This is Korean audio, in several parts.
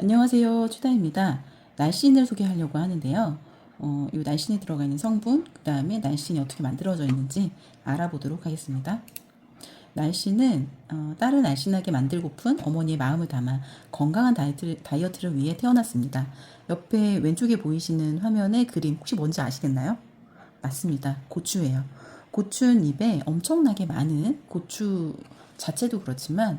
안녕하세요. 추다입니다. 날씬을 소개하려고 하는데요. 이 날씬에 들어가 있는 성분, 그 다음에 날씬이 어떻게 만들어져 있는지 알아보도록 하겠습니다. 날씬은 딸을 날씬하게 만들고픈 어머니의 마음을 담아 건강한 다이어트를 위해 태어났습니다. 옆에 왼쪽에 보이시는 화면의 그림 혹시 뭔지 아시겠나요? 맞습니다. 고추예요. 고추는 입에 엄청나게 많은 고추 자체도 그렇지만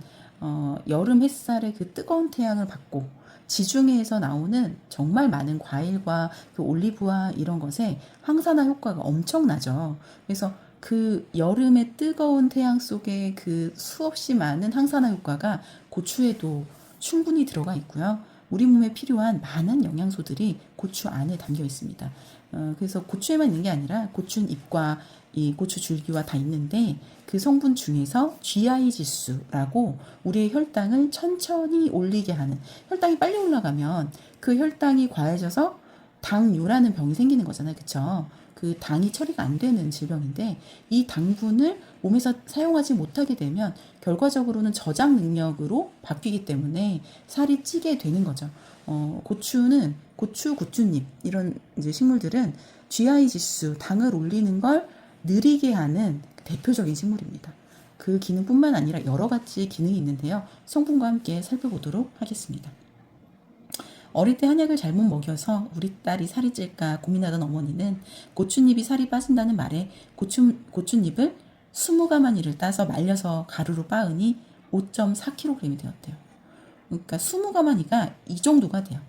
여름 햇살의 그 뜨거운 태양을 받고 지중해에서 나오는 정말 많은 과일과 그 올리브와 이런 것에 항산화 효과가 엄청나죠. 그래서 그 여름의 뜨거운 태양 속에 그 수없이 많은 항산화 효과가 고추에도 충분히 들어가 있고요. 우리 몸에 필요한 많은 영양소들이 고추 안에 담겨 있습니다. 그래서 고추에만 있는 게 아니라 고추는 잎과 이 고추 줄기와 다 있는데 그 성분 중에서 GI 지수라고 우리의 혈당을 천천히 올리게 하는, 혈당이 빨리 올라가면 그 혈당이 과해져서 당뇨라는 병이 생기는 거잖아요. 그쵸? 그 당이 처리가 안 되는 질병인데 이 당분을 몸에서 사용하지 못하게 되면 결과적으로는 저장 능력으로 바뀌기 때문에 살이 찌게 되는 거죠. 고추는 고추잎 이런 이제 식물들은 GI 지수, 당을 올리는 걸 느리게 하는 대표적인 식물입니다. 그 기능뿐만 아니라 여러 가지 기능이 있는데요. 성분과 함께 살펴보도록 하겠습니다. 어릴 때 한약을 잘못 먹여서 우리 딸이 살이 찔까 고민하던 어머니는 고추잎이 살이 빠진다는 말에 고추잎을 20가마니를 따서 말려서 가루로 빻으니 5.4kg이 되었대요. 그러니까 20가마니가 이 정도가 돼요.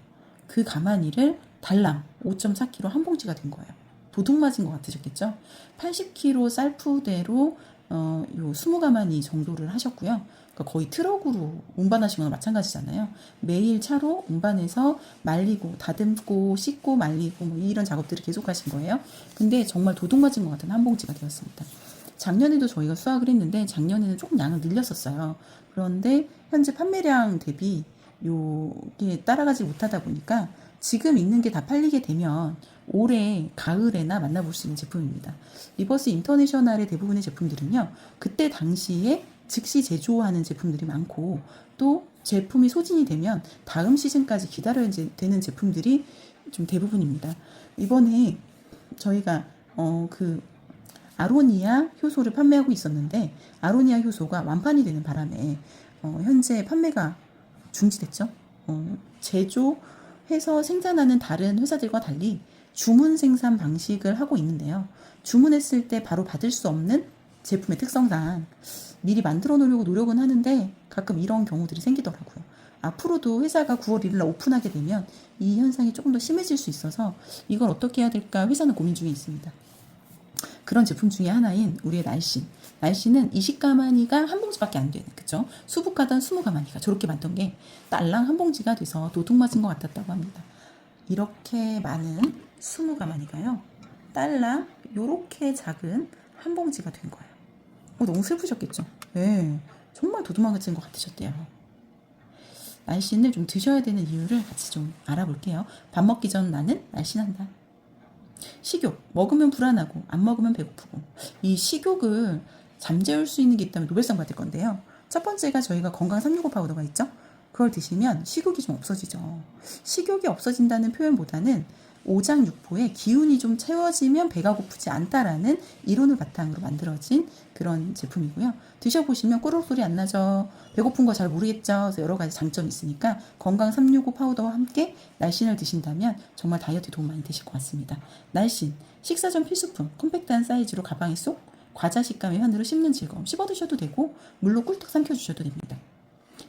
그 가마니를 달랑 5.4kg 한 봉지가 된 거예요. 도둑 맞은 것 같으셨겠죠? 80kg 쌀푸대로 요 20가마니 정도를 하셨고요. 그러니까 거의 트럭으로 운반하신 거나 마찬가지잖아요. 매일 차로 운반해서 말리고 다듬고 씻고 말리고 뭐 이런 작업들을 계속 하신 거예요. 근데 정말 도둑 맞은 것 같은 한 봉지가 되었습니다. 작년에도 저희가 수확을 했는데 작년에는 조금 양을 늘렸었어요. 그런데 현재 판매량 대비 요게 따라가지 못하다 보니까 지금 있는 게 다 팔리게 되면 올해 가을에나 만나볼 수 있는 제품입니다. 리버스 인터내셔널의 대부분의 제품들은요. 그때 당시에 즉시 제조하는 제품들이 많고 또 제품이 소진이 되면 다음 시즌까지 기다려야 되는 제품들이 좀 대부분입니다. 이번에 저희가 그 아로니아 효소를 판매하고 있었는데 아로니아 효소가 완판이 되는 바람에 현재 판매가 중지됐죠. 제조해서 생산하는 다른 회사들과 달리 주문 생산 방식을 하고 있는데요. 주문했을 때 바로 받을 수 없는 제품의 특성상 미리 만들어 놓으려고 노력은 하는데 가끔 이런 경우들이 생기더라고요. 앞으로도 회사가 9월 1일 날 오픈하게 되면 이 현상이 조금 더 심해질 수 있어서 이걸 어떻게 해야 될까 회사는 고민 중에 있습니다. 그런 제품 중에 하나인 우리의 날씬. 날씬은 20가마니가 한 봉지밖에 안 되는, 그쵸? 수북하던 20가마니가 저렇게 많던 게 딸랑 한 봉지가 돼서 도둑 맞은 것 같았다고 합니다. 이렇게 많은 20가마니가요. 딸랑 요렇게 작은 한 봉지가 된 거예요. 너무 슬프셨겠죠? 네. 정말 도둑 맞은 것 같으셨대요. 날씬을 좀 드셔야 되는 이유를 같이 좀 알아볼게요. 밥 먹기 전 나는 날씬한다. 식욕, 먹으면 불안하고 안 먹으면 배고프고. 이 식욕을 잠재울 수 있는 게 있다면 노벨상 받을 건데요. 첫 번째가 저희가 건강 365 파우더가 있죠. 그걸 드시면 식욕이 좀 없어지죠. 식욕이 없어진다는 표현보다는 오장육부에 기운이 좀 채워지면 배가 고프지 않다라는 이론을 바탕으로 만들어진 그런 제품이고요. 드셔보시면 꼬르륵 소리 안 나죠. 배고픈 거 잘 모르겠죠. 그래서 여러 가지 장점이 있으니까 건강 365 파우더와 함께 날씬을 드신다면 정말 다이어트에 도움 많이 되실 것 같습니다. 날씬, 식사 전 필수품, 컴팩트한 사이즈로 가방에 쏙, 과자 식감의 현으로 씹는 즐거움, 씹어 드셔도 되고 물로 꿀떡 삼켜 주셔도 됩니다.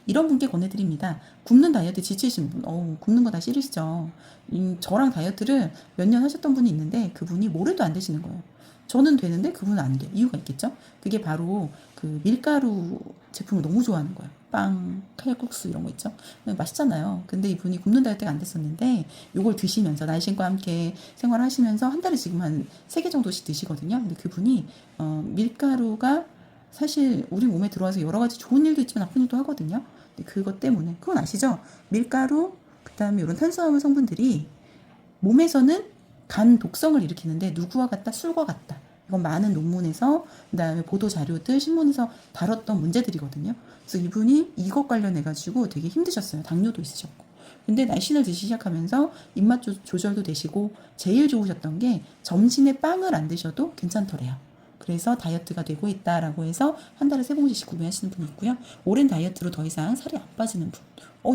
이런 분께 권해드립니다. 굶는 다이어트 지치신 분, 굶는 거 다 싫으시죠? 저랑 다이어트를 몇 년 하셨던 분이 있는데 그분이 뭐래도 안 되시는 거예요. 저는 되는데 그분은 안 돼. 이유가 있겠죠? 그게 바로 그 밀가루 제품을 너무 좋아하는 거예요. 빵, 칼국수 이런 거 있죠? 맛있잖아요. 근데 이분이 굶는 다이어트가 안 됐었는데 이걸 드시면서 날씬과 함께 생활하시면서 한 달에 지금 한 3개 정도씩 드시거든요. 근데 그분이 밀가루가 사실 우리 몸에 들어와서 여러 가지 좋은 일도 있지만 나쁜 일도 하거든요. 근데 그것 때문에 그건 아시죠? 밀가루 그다음에 이런 탄수화물 성분들이 몸에서는 간 독성을 일으키는데 누구와 같다? 술과 같다. 이건 많은 논문에서 그다음에 보도 자료들 신문에서 다뤘던 문제들이거든요. 그래서 이분이 이것 관련해 가지고 되게 힘드셨어요. 당뇨도 있으셨고. 근데 날씬을 드시기 시작하면서 입맛 조절도 되시고 제일 좋으셨던 게 점심에 빵을 안 드셔도 괜찮더래요. 그래서 다이어트가 되고 있다라고 해서 한 달에 3봉지씩 구매하시는 분이 있고요. 오랜 다이어트로 더 이상 살이 안 빠지는 분.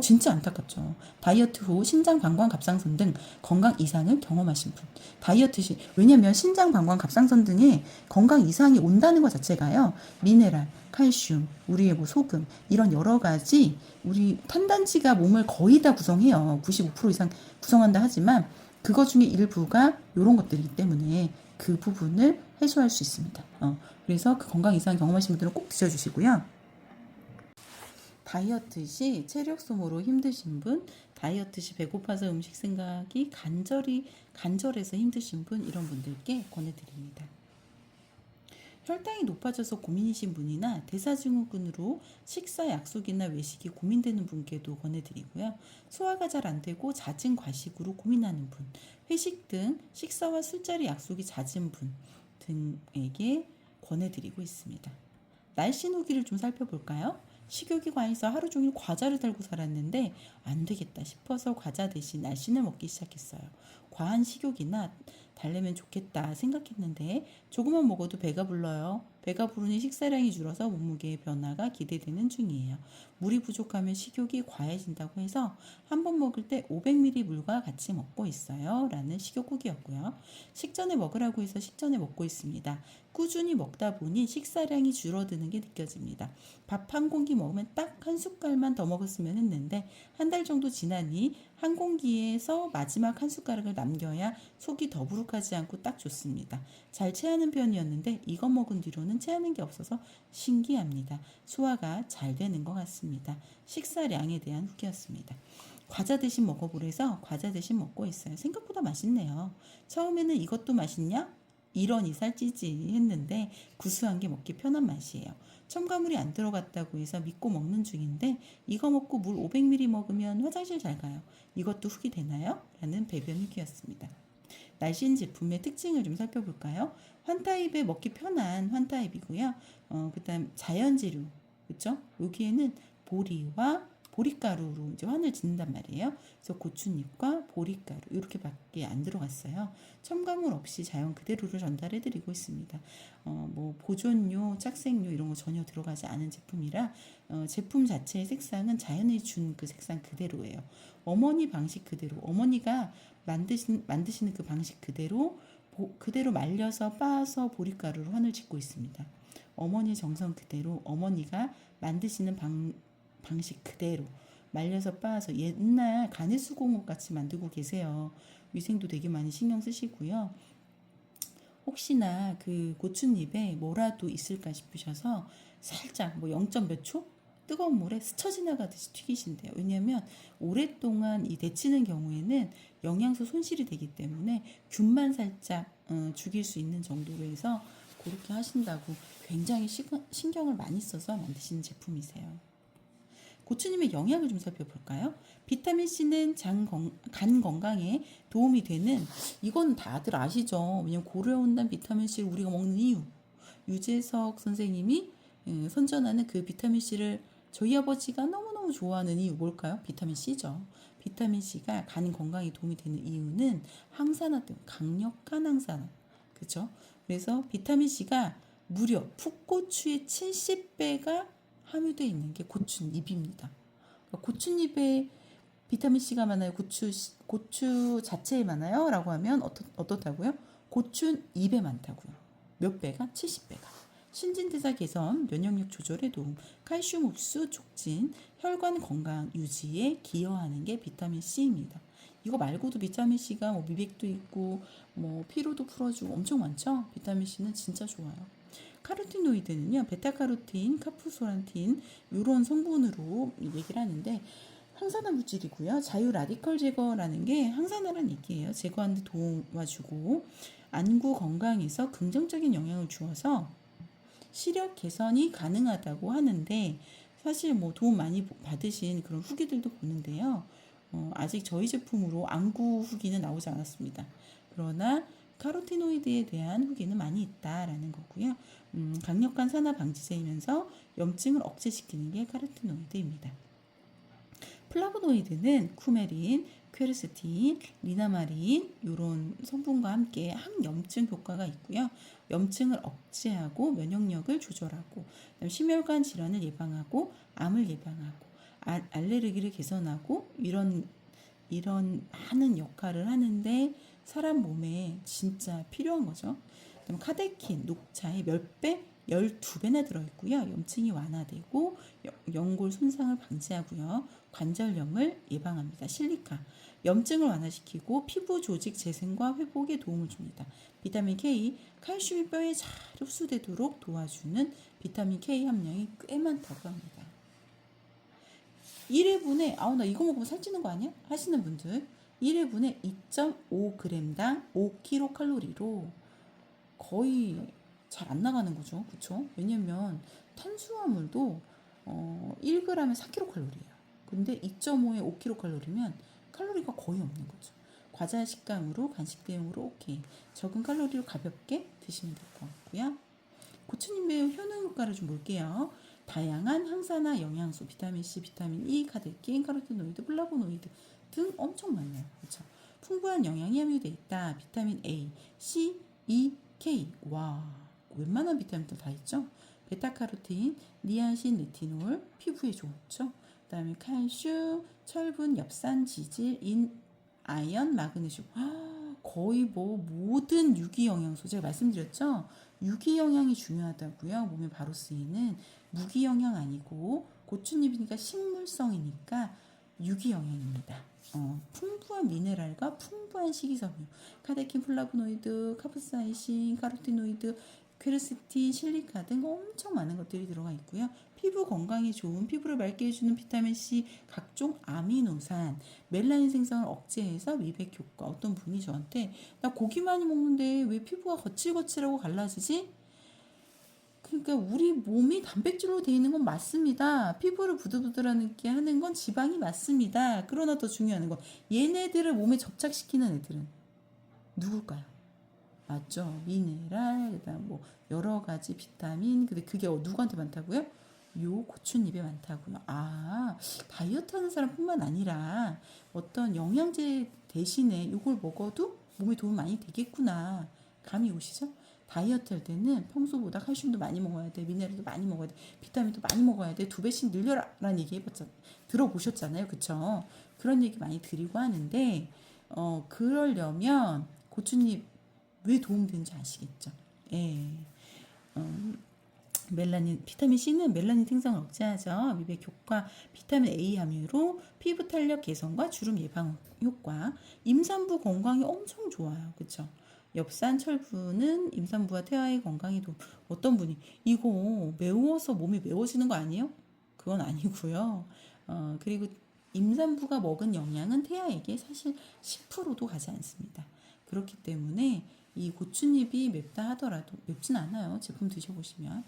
진짜 안타깝죠. 다이어트 후 신장, 방광, 갑상선 등 건강 이상을 경험하신 분. 다이어트 시, 왜냐면 신장, 방광, 갑상선 등의 건강 이상이 온다는 것 자체가요. 미네랄, 칼슘, 우리의 뭐 소금, 이런 여러 가지 우리 탄단지가 몸을 거의 다 구성해요. 95% 이상 구성한다 하지만 그거 중에 일부가 이런 것들이기 때문에 그 부분을 해소할 수 있습니다. 그래서 그 건강 이상 경험하신 분들은 꼭 드셔주시고요. 다이어트 시 체력 소모로 힘드신 분, 다이어트 시 배고파서 음식 생각이 간절해서 힘드신 분, 이런 분들께 권해드립니다. 혈당이 높아져서 고민이신 분이나 대사증후군으로 식사 약속이나 외식이 고민되는 분께도 권해드리고요. 소화가 잘 안되고 잦은 과식으로 고민하는 분, 회식 등 식사와 술자리 약속이 잦은 분 등에게 권해드리고 있습니다. 날씬 후기를 좀 살펴볼까요? 식욕이 과해서 하루 종일 과자를 달고 살았는데 안 되겠다 싶어서 과자 대신 날씬을 먹기 시작했어요. 과한 식욕이나 달래면 좋겠다 생각했는데 조금만 먹어도 배가 불러요. 배가 부르니 식사량이 줄어서 몸무게의 변화가 기대되는 중이에요. 물이 부족하면 식욕이 과해진다고 해서 한 번 먹을 때 500ml 물과 같이 먹고 있어요. 라는 식욕후기였고요. 식전에 먹으라고 해서 식전에 먹고 있습니다. 꾸준히 먹다 보니 식사량이 줄어드는 게 느껴집니다. 밥 한 공기 먹으면 딱 한 숟갈만 더 먹었으면 했는데 한 달 정도 지나니 한 공기에서 마지막 한 숟가락을 남겨야 속이 더부룩하지 않고 딱 좋습니다. 잘 체하는 편이었는데 이거 먹은 뒤로는 체하는 게 없어서 신기합니다. 소화가 잘 되는 것 같습니다. 식사량에 대한 후기였습니다. 과자 대신 먹어보래서 과자 대신 먹고 있어요. 생각보다 맛있네요. 처음에는 이것도 맛있냐? 이러니 살찌지 했는데 구수한 게 먹기 편한 맛이에요. 첨가물이 안 들어갔다고 해서 믿고 먹는 중인데 이거 먹고 물 500ml 먹으면 화장실 잘 가요. 이것도 후기 되나요? 라는 배변 후기였습니다. 날씬 제품의 특징을 좀 살펴볼까요? 환타입에 먹기 편한 환타입이고요. 그다음 자연재료, 그렇죠? 여기에는 보리와 보리가루로 이제 환을 짓는단 말이에요. 그래서 고추잎과 보리가루 이렇게밖에 안 들어갔어요. 첨가물 없이 자연 그대로를 전달해드리고 있습니다. 뭐 보존료, 착색료 이런 거 전혀 들어가지 않은 제품이라 제품 자체의 색상은 자연이 준 그 색상 그대로예요. 어머니 방식 그대로, 어머니가 만드시는 그 방식 그대로 그대로 말려서 빻아서 보리가루로 환을 짓고 있습니다. 어머니 정성 그대로 어머니가 만드시는 방식 그대로 말려서 빻아서 옛날 가내수공업 같이 만들고 계세요. 위생도 되게 많이 신경 쓰시고요. 혹시나 그 고추잎에 뭐라도 있을까 싶으셔서 살짝 뭐 0. 몇 초? 뜨거운 물에 스쳐 지나가듯이 튀기신대요. 왜냐하면 오랫동안 이 데치는 경우에는 영양소 손실이 되기 때문에 균만 살짝 죽일 수 있는 정도로 해서 그렇게 하신다고 굉장히 신경을 많이 써서 만드시는 제품이세요. 고추님의 영양을 좀 살펴볼까요? 비타민C는 간 건강에 도움이 되는, 이건 다들 아시죠? 왜냐면 고려온단 비타민C를 우리가 먹는 이유. 유재석 선생님이 선전하는 그 비타민C를 저희 아버지가 너무너무 좋아하는 이유 뭘까요? 비타민C죠. 비타민C가 간 건강에 도움이 되는 이유는 항산화 때문에, 강력한 항산화. 그렇죠? 그래서 비타민C가 무려 풋고추의 70배가 함유되어 있는 게 고추잎입니다. 고추잎에 비타민C가 많아요? 고추 자체에 많아요? 라고 하면 어떻다고요? 고추잎에 많다고요. 몇 배가? 70배가. 신진대사 개선, 면역력 조절에 도움, 칼슘 흡수 촉진, 혈관 건강 유지에 기여하는 게 비타민C입니다. 이거 말고도 비타민C가 뭐 미백도 있고 뭐 피로도 풀어주고 엄청 많죠? 비타민C는 진짜 좋아요. 카로티노이드는요, 베타카로틴, 카프소란틴 이런 성분으로 얘기를 하는데 항산화 물질이고요. 자유 라디컬 제거라는 게 항산화란 얘기예요. 제거하는 데 도와주고 안구 건강에서 긍정적인 영향을 주어서 시력 개선이 가능하다고 하는데 사실 뭐 도움 많이 받으신 그런 후기들도 보는데요. 아직 저희 제품으로 안구 후기는 나오지 않았습니다. 그러나 카로티노이드에 대한 후기는 많이 있다라는 거고요. 강력한 산화 방지제이면서 염증을 억제시키는 게 카로티노이드입니다. 플라보노이드는 쿠메린, 퀘르세틴, 리나마린 이런 성분과 함께 항염증 효과가 있고요. 염증을 억제하고 면역력을 조절하고 심혈관 질환을 예방하고 암을 예방하고 알레르기를 개선하고 이런 많은 역할을 하는데 사람 몸에 진짜 필요한 거죠. 그럼 카데킨, 녹차에 몇 배? 12배나 들어있고요. 염증이 완화되고 연골 손상을 방지하고요. 관절염을 예방합니다. 실리카, 염증을 완화시키고 피부 조직 재생과 회복에 도움을 줍니다. 비타민 K, 칼슘이 뼈에 잘 흡수되도록 도와주는 비타민 K 함량이 꽤 많다고 합니다. 1회분에 나 이거 먹으면 살찌는 거 아니야? 하시는 분들 1회분에 2.5g당 5kcal로 거의 잘 안 나가는 거죠. 그쵸? 왜냐면 탄수화물도 1g에 4kcal예요. 근데 2.5에 5kcal면 칼로리가 거의 없는 거죠. 과자 식감으로 간식 대용으로 오케이. 적은 칼로리로 가볍게 드시면 될 것 같고요. 고추님의 효능 효과를 좀 볼게요. 다양한 항산화 영양소, 비타민C, 비타민 E, 카테킨, 카로티노이드, 플라보노이드 등 엄청 많아요. 그렇죠? 풍부한 영양이 함유되어 있다. 비타민 A, C, E, K. 와, 웬만한 비타민들 다 있죠? 베타카로틴, 니아신, 레티놀, 피부에 좋죠? 그 다음에 칼슘, 철분, 엽산, 지질, 아연, 마그네슘. 거의 모든 유기영양소 제가 말씀드렸죠. 유기영양이 중요하다고요. 몸에 바로 쓰이는 무기영양 아니고 고추잎이니까 식물성이니까 유기영양입니다. 풍부한 미네랄과 풍부한 식이섬유, 카테킨, 플라보노이드, 카프사이신, 카로티노이드, 퀘르세틴, 실리카 등 엄청 많은 것들이 들어가 있고요. 피부 건강에 좋은 피부를 맑게 해주는 비타민C, 각종 아미노산, 멜라닌 생성을 억제해서 미백 효과. 어떤 분이 저한테 나 고기 많이 먹는데 왜 피부가 거칠거칠하고 갈라지지? 그러니까 우리 몸이 단백질로 되어 있는 건 맞습니다. 피부를 부들부들하게 하는 건 지방이 맞습니다. 그러나 더 중요한 건 얘네들을 몸에 접착시키는 애들은 누굴까요? 맞죠? 미네랄, 그다음 여러 가지 비타민. 근데 그게 누구한테 많다고요? 요 고추잎에 많다고요. 다이어트 하는 사람뿐만 아니라 어떤 영양제 대신에 이걸 먹어도 몸에 도움 많이 되겠구나. 감이 오시죠? 다이어트 할 때는 평소보다 칼슘도 많이 먹어야 돼, 미네랄도 많이 먹어야 돼, 비타민도 많이 먹어야 돼, 2배씩 늘려라라는 얘기 들어보셨잖아요. 그쵸? 그런 얘기 많이 드리고 하는데, 그러려면 고추잎 왜 도움되는지 아시겠죠? 예. 멜라닌, 비타민 C는 멜라닌 생성을 억제하죠. 미백 효과, 비타민 A 함유로 피부 탄력 개선과 주름 예방 효과, 임산부 건강이 엄청 좋아요. 그쵸? 엽산, 철분은 임산부와 태아의 건강에 도움. 어떤 분이 이거 매워서 몸이 매워지는 거 아니에요? 그건 아니고요. 그리고 임산부가 먹은 영양은 태아에게 사실 10%도 가지 않습니다. 그렇기 때문에 이 고추잎이 맵다 하더라도, 맵진 않아요. 제품 드셔보시면.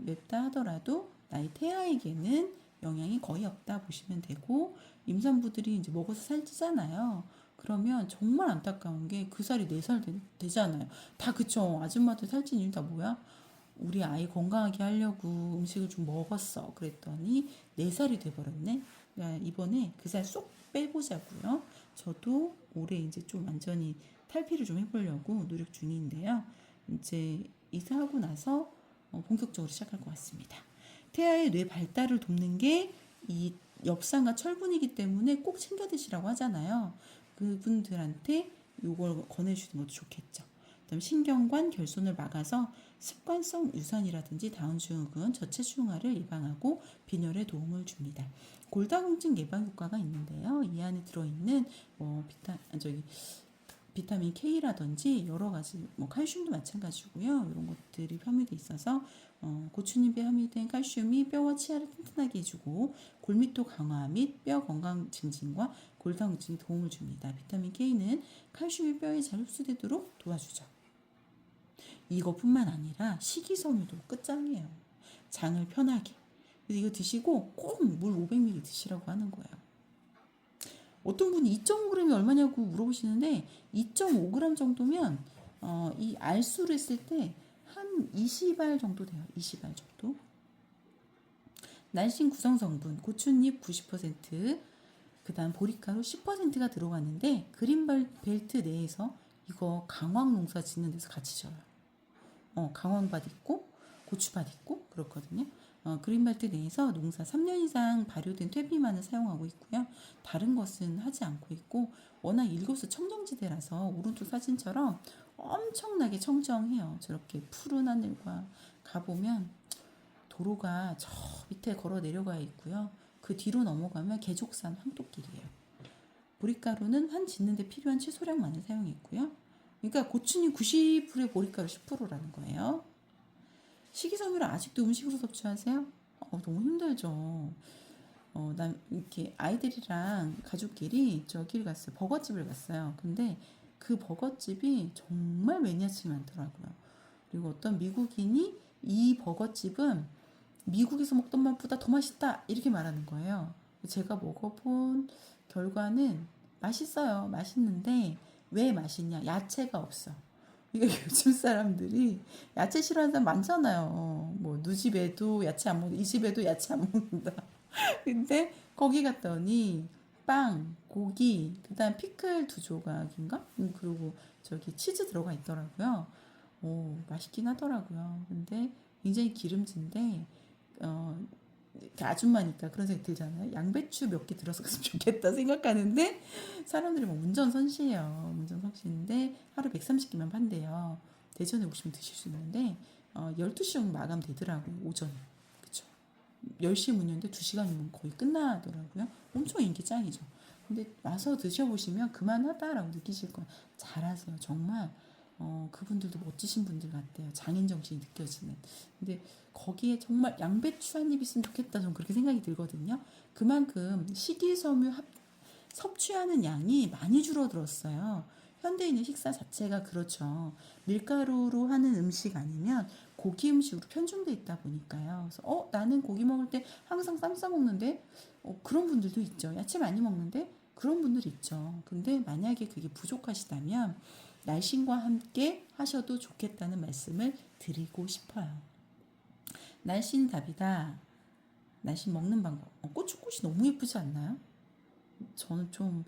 맵다 하더라도 나의 태아에게는 영양이 거의 없다 보시면 되고, 임산부들이 이제 먹어서 살찌잖아요. 그러면 정말 안타까운 게 그 살이 4살 되잖아요. 다 그쵸. 아줌마들 살찐 이유 다 뭐야? 우리 아이 건강하게 하려고 음식을 좀 먹었어. 그랬더니 4살이 돼버렸네. 그러니까 이번에 그 살 쏙 빼보자고요. 저도 올해 이제 좀 완전히 탈피를 좀 해보려고 노력 중인데요. 이제 이사하고 나서 본격적으로 시작할 것 같습니다. 태아의 뇌 발달을 돕는 게 이 엽산과 철분이기 때문에 꼭 챙겨 드시라고 하잖아요. 그분들한테 이걸 권해주는 것도 좋겠죠. 그다음 신경관 결손을 막아서 습관성 유산이라든지 다운증후군, 저체중아를 예방하고 빈혈에 도움을 줍니다. 골다공증 예방 효과가 있는데요. 이 안에 들어있는 비타민 K라든지 여러 가지 칼슘도 마찬가지고요. 이런 것들이 함유돼 있어서 고추잎에 함유된 칼슘이 뼈와 치아를 튼튼하게 해주고 골밀도 강화 및 뼈 건강 증진과 골다공증에 도움을 줍니다. 비타민 K는 칼슘이 뼈에 잘 흡수되도록 도와주죠. 이것뿐만 아니라 식이섬유도 끝장이에요. 장을 편하게. 그래서 이거 드시고 꼭 물 500ml 드시라고 하는 거예요. 어떤 분이 2.5g이 얼마냐고 물어보시는데 2.5g 정도면 이 알수를 했을 때 한 20알 정도 돼요. 20알 정도. 날씬 구성 성분 고추잎 90%, 그다음 보리가루 10%가 들어갔는데 그린벨트 내에서 이거 강황 농사 짓는 데서 같이 져요. 강황밭 있고 고추밭 있고 그렇거든요. 그린벨트 내에서 농사 3년 이상 발효된 퇴비만을 사용하고 있고요. 다른 것은 하지 않고 있고 워낙 일교수 청정지대라서 오른쪽 사진처럼 엄청나게 청정해요. 저렇게 푸른 하늘과 가보면 도로가 저 밑에 걸어 내려가 있고요. 그 뒤로 넘어가면 계족산 황토길이에요. 보리가루는 한 짓는데 필요한 채소량만을 사용했고요. 그러니까 고추잎 90%에 보리가루 10%라는 거예요. 식이섬유를 아직도 음식으로 섭취하세요? 너무 힘들죠. 난 이렇게 아이들이랑 가족끼리 저길 갔어요. 버거집을 갔어요. 근데 그 버거집이 정말 매니아층이 많더라고요. 그리고 어떤 미국인이 이 버거집은 미국에서 먹던 맛보다 더 맛있다 이렇게 말하는 거예요. 제가 먹어본 결과는 맛있어요. 맛있는데 왜 맛있냐? 야채가 없어. 이게 요즘 사람들이 야채 싫어하는 사람 많잖아요. 뭐 누집에도 야채 안 먹는다. 이 집에도 야채 안 먹는다. 근데 거기 갔더니 빵, 고기, 그다음 피클 2조각인가? 그리고 저기 치즈 들어가 있더라고요. 오, 맛있긴 하더라고요. 근데 굉장히 기름진데 아줌마니까 그런 생각 들잖아요. 양배추 몇 개 들어갔으면 좋겠다 생각하는데 사람들이 뭐 운전선시예요. 운전선시인데 하루 130개만 판대요. 대전에 오시면 드실 수 있는데 12시 정도 마감되더라고요. 오전에. 그쵸. 10시 문 열는데 2시간이면 거의 끝나더라고요. 엄청 인기 짱이죠. 근데 와서 드셔보시면 그만하다라고 느끼실 거예요. 잘하세요. 정말 그분들도 멋지신 분들 같아요. 장인 정신이 느껴지는. 근데 거기에 정말 양배추 한 입 있으면 좋겠다. 저는 그렇게 생각이 들거든요. 그만큼 식이섬유 섭취하는 양이 많이 줄어들었어요. 현대인의 식사 자체가 그렇죠. 밀가루로 하는 음식 아니면 고기 음식으로 편중돼 있다 보니까요. 그래서 나는 고기 먹을 때 항상 쌈 싸 먹는데 그런 분들도 있죠. 야채 많이 먹는데 그런 분들 있죠. 근데 만약에 그게 부족하시다면 날씬과 함께 하셔도 좋겠다는 말씀을 드리고 싶어요. 날씬 답이다. 날씬 먹는 방법. 고추꽃이 너무 예쁘지 않나요? 저는 좀,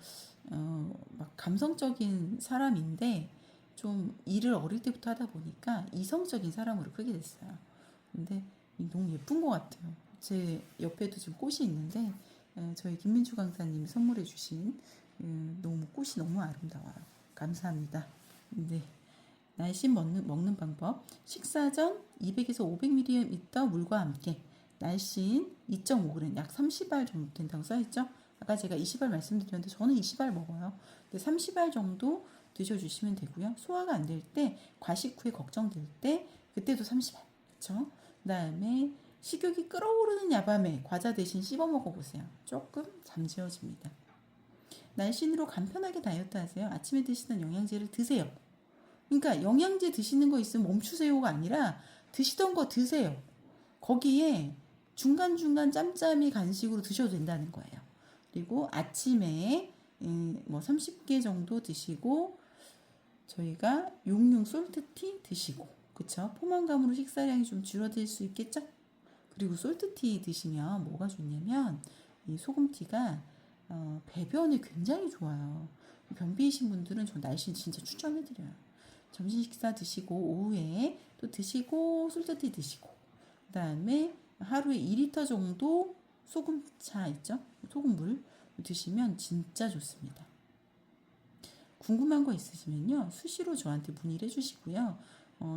막 감성적인 사람인데, 좀 일을 어릴 때부터 하다 보니까 이성적인 사람으로 크게 됐어요. 근데 너무 예쁜 것 같아요. 제 옆에도 지금 꽃이 있는데, 저희 김민주 강사님이 선물해 주신 너무 꽃이 너무 아름다워요. 감사합니다. 네. 날씬 먹는 방법. 식사 전 200에서 500ml 물과 함께 날씬 2.5g, 약 30알 정도 된다고 써있죠? 아까 제가 20알 말씀드렸는데 저는 20알 먹어요. 근데 30알 정도 드셔주시면 되고요. 소화가 안 될 때, 과식 후에 걱정될 때, 그때도 30알. 그쵸? 그 다음에 식욕이 끓어오르는 야밤에 과자 대신 씹어 먹어보세요. 조금 잠재워집니다. 날씬으로 간편하게 다이어트 하세요. 아침에 드시던 영양제를 드세요. 그러니까 영양제 드시는 거 있으면 멈추세요가 아니라 드시던 거 드세요. 거기에 중간중간 짬짬이 간식으로 드셔도 된다는 거예요. 그리고 아침에 뭐 30개 정도 드시고 저희가 용융 솔트티 드시고 그쵸? 포만감으로 식사량이 좀 줄어들 수 있겠죠? 그리고 솔트티 드시면 뭐가 좋냐면 이 소금티가 배변에 굉장히 좋아요. 변비이신 분들은 저 날씬 진짜 추천해드려요. 점심 식사 드시고 오후에 또 드시고 솔트티 드시고 그 다음에 하루에 2리터 정도 소금차 있죠? 소금물 드시면 진짜 좋습니다. 궁금한 거 있으시면요 수시로 저한테 문의를 해주시고요.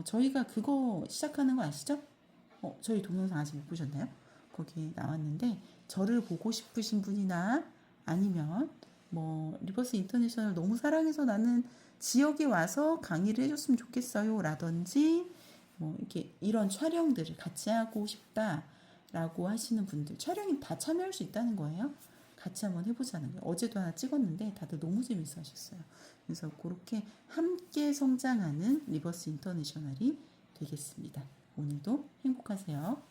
저희가 그거 시작하는 거 아시죠? 저희 동영상 아직 못 보셨나요? 거기 나왔는데 저를 보고 싶으신 분이나 아니면 뭐 리버스 인터내셔널 너무 사랑해서 나는 지역에 와서 강의를 해줬으면 좋겠어요 라든지 뭐 이렇게 이런 촬영들을 같이 하고 싶다라고 하시는 분들 촬영이 다 참여할 수 있다는 거예요. 같이 한번 해보자는 거예요. 어제도 하나 찍었는데 다들 너무 재밌어 하셨어요. 그래서 그렇게 함께 성장하는 리버스 인터내셔널이 되겠습니다. 오늘도 행복하세요.